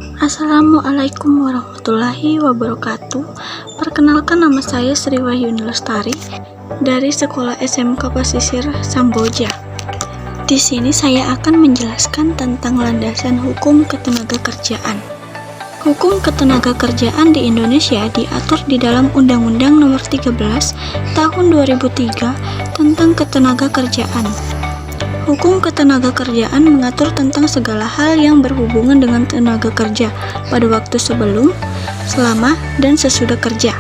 Assalamualaikum warahmatullahi wabarakatuh. Perkenalkan, nama saya Sri Wahyuni Lestari dari Sekolah SMK Pesisir Samboja. Di sini saya akan menjelaskan tentang landasan hukum ketenagakerjaan. Hukum ketenagakerjaan di Indonesia diatur di dalam Undang-Undang Nomor 13 Tahun 2003 tentang Ketenagakerjaan. Hukum ketenagakerjaan mengatur tentang segala hal yang berhubungan dengan tenaga kerja pada waktu sebelum, selama, dan sesudah kerja.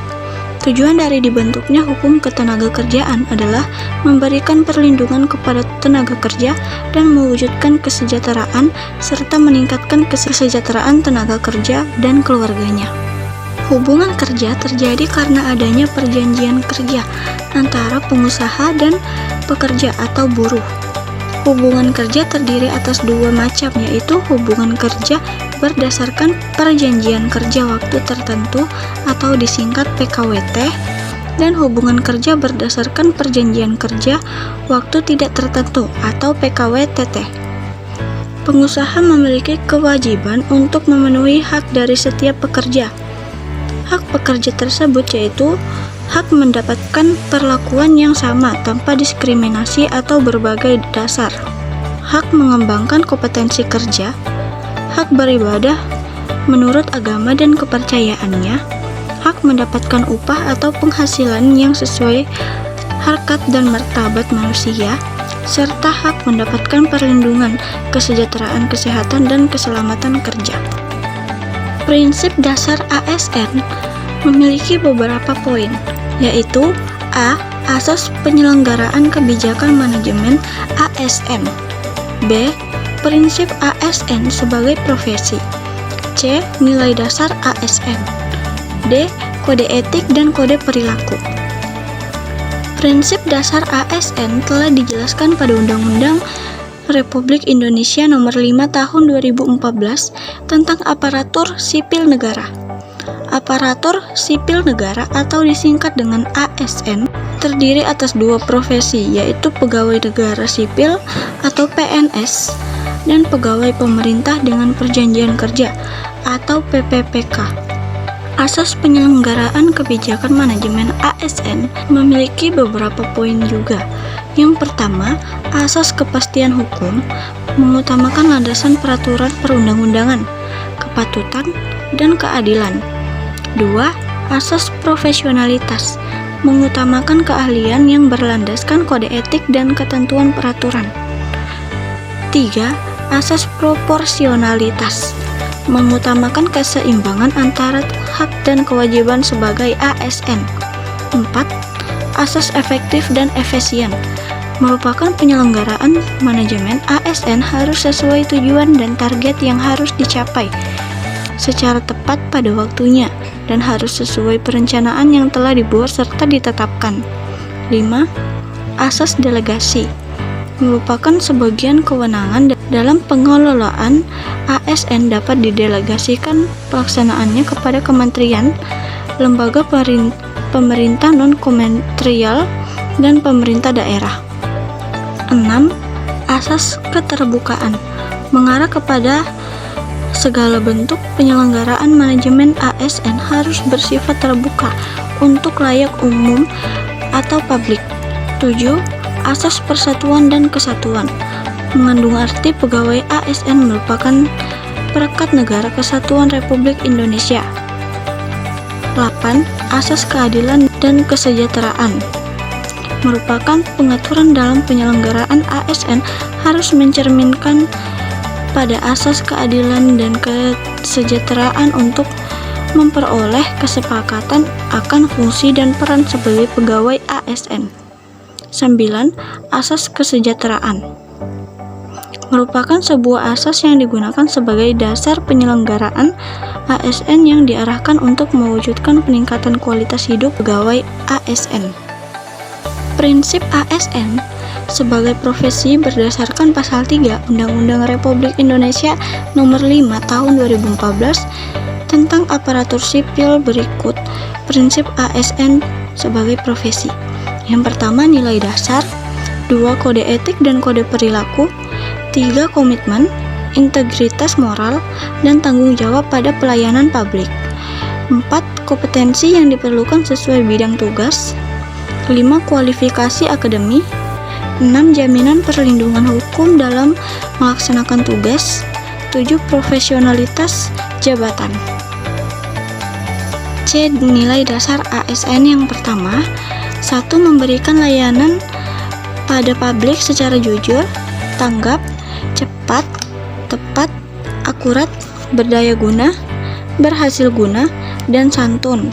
Tujuan dari dibentuknya hukum ketenagakerjaan adalah memberikan perlindungan kepada tenaga kerja dan mewujudkan kesejahteraan serta meningkatkan kesejahteraan tenaga kerja dan keluarganya. Hubungan kerja terjadi karena adanya perjanjian kerja antara pengusaha dan pekerja atau buruh. Hubungan kerja terdiri atas dua macam, yaitu hubungan kerja berdasarkan perjanjian kerja waktu tertentu atau disingkat PKWT, dan hubungan kerja berdasarkan perjanjian kerja waktu tidak tertentu atau PKWTT. Pengusaha memiliki kewajiban untuk memenuhi hak dari setiap pekerja. Hak pekerja tersebut yaitu hak mendapatkan perlakuan yang sama tanpa diskriminasi atau berbagai dasar, hak mengembangkan kompetensi kerja, hak beribadah menurut agama dan kepercayaannya, hak mendapatkan upah atau penghasilan yang sesuai harkat dan martabat manusia, serta hak mendapatkan perlindungan, kesejahteraan kesehatan, dan keselamatan kerja. Prinsip dasar ASN memiliki beberapa poin, yaitu A. Asas penyelenggaraan kebijakan manajemen ASN. B. Prinsip ASN sebagai profesi. C. Nilai dasar ASN. D. Kode etik dan kode perilaku. Prinsip dasar ASN telah dijelaskan pada Undang-Undang Republik Indonesia Nomor 5 Tahun 2014 tentang Aparatur Sipil Negara. Aparatur sipil negara atau disingkat dengan ASN terdiri atas dua profesi, yaitu pegawai negara sipil atau PNS dan pegawai pemerintah dengan perjanjian kerja atau PPPK. Asas penyelenggaraan kebijakan manajemen ASN memiliki beberapa poin juga. Yang pertama, asas kepastian hukum mengutamakan landasan peraturan perundang-undangan, kepatutan, dan keadilan. 2. Asas profesionalitas mengutamakan keahlian yang berlandaskan kode etik dan ketentuan peraturan. 3. Asas proporsionalitas mengutamakan keseimbangan antara hak dan kewajiban sebagai ASN. 4. Asas efektif dan efisien merupakan penyelenggaraan manajemen ASN harus sesuai tujuan dan target yang harus dicapai secara tepat pada waktunya dan harus sesuai perencanaan yang telah dibuat serta ditetapkan. 5. Asas delegasi merupakan sebagian kewenangan dalam pengelolaan ASN dapat didelegasikan pelaksanaannya kepada kementerian, lembaga pemerintah non-kementerial, dan pemerintah daerah. 6. Asas keterbukaan mengarah kepada segala bentuk penyelenggaraan manajemen ASN harus bersifat terbuka untuk layak umum atau publik. 7. Asas persatuan dan kesatuan mengandung arti pegawai ASN merupakan perekat negara kesatuan Republik Indonesia. 8. Asas keadilan dan kesejahteraan merupakan pengaturan dalam penyelenggaraan ASN harus mencerminkan pada asas keadilan dan kesejahteraan untuk memperoleh kesepakatan akan fungsi dan peran sebagai pegawai ASN. 9. Asas kesejahteraan merupakan sebuah asas yang digunakan sebagai dasar penyelenggaraan ASN yang diarahkan untuk mewujudkan peningkatan kualitas hidup pegawai ASN. Prinsip ASN sebagai profesi berdasarkan Pasal 3 Undang-Undang Republik Indonesia Nomor 5 Tahun 2014 tentang aparatur sipil berikut prinsip ASN sebagai profesi. Yang pertama, nilai dasar. 2. Kode etik dan kode perilaku. 3. Komitmen. integritas moral, dan tanggung jawab pada pelayanan publik. 4. Kompetensi yang diperlukan sesuai bidang tugas. 5. Kualifikasi akademik. 6. Jaminan perlindungan hukum dalam melaksanakan tugas. 7. Profesionalitas jabatan. C. Nilai dasar ASN yang pertama. 1. Memberikan layanan pada publik secara jujur, tanggap, cepat, tepat, akurat, berdaya guna, berhasil guna, dan santun.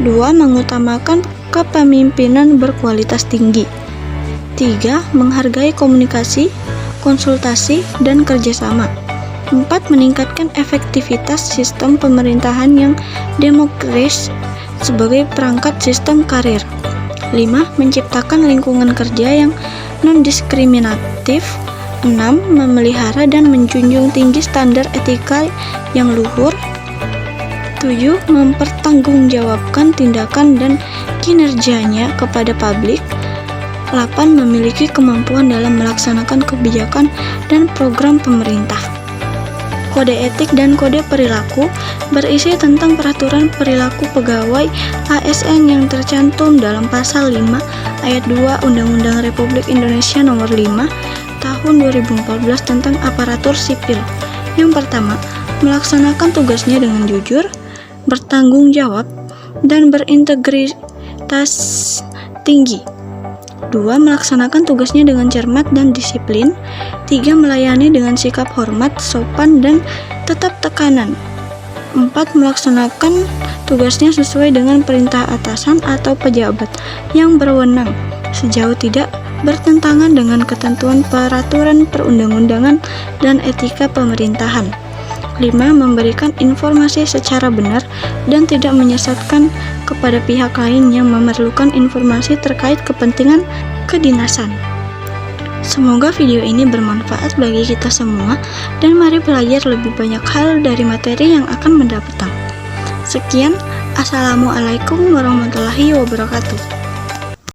2. Mengutamakan kepemimpinan berkualitas tinggi. 3. Menghargai komunikasi, konsultasi, dan kerjasama. 4. Meningkatkan efektivitas sistem pemerintahan yang demokratis sebagai perangkat sistem karir. 5. Menciptakan lingkungan kerja yang non-diskriminatif. 6. Memelihara dan menjunjung tinggi standar etika yang luhur. 7. Mempertanggungjawabkan tindakan dan kinerjanya kepada publik. 8. Memiliki kemampuan dalam melaksanakan kebijakan dan program pemerintah. Kode etik dan kode perilaku berisi tentang peraturan perilaku pegawai ASN yang tercantum dalam pasal 5 ayat 2 Undang-Undang Republik Indonesia Nomor 5 Tahun 2014 tentang aparatur sipil. Yang pertama, melaksanakan tugasnya dengan jujur, bertanggung jawab, dan berintegritas tinggi. 2. Melaksanakan tugasnya dengan cermat dan disiplin. 3. Melayani dengan sikap hormat, sopan, dan tetap tekanan. 4. Melaksanakan tugasnya sesuai dengan perintah atasan atau pejabat yang berwenang, sejauh tidak bertentangan dengan ketentuan peraturan perundang-undangan dan etika pemerintahan. 5. Memberikan informasi secara benar dan tidak menyesatkan kepada pihak lain yang memerlukan informasi terkait kepentingan kedinasan. Semoga video ini bermanfaat bagi kita semua dan mari belajar lebih banyak hal dari materi yang akan mendatang. Sekian, Assalamualaikum warahmatullahi wabarakatuh.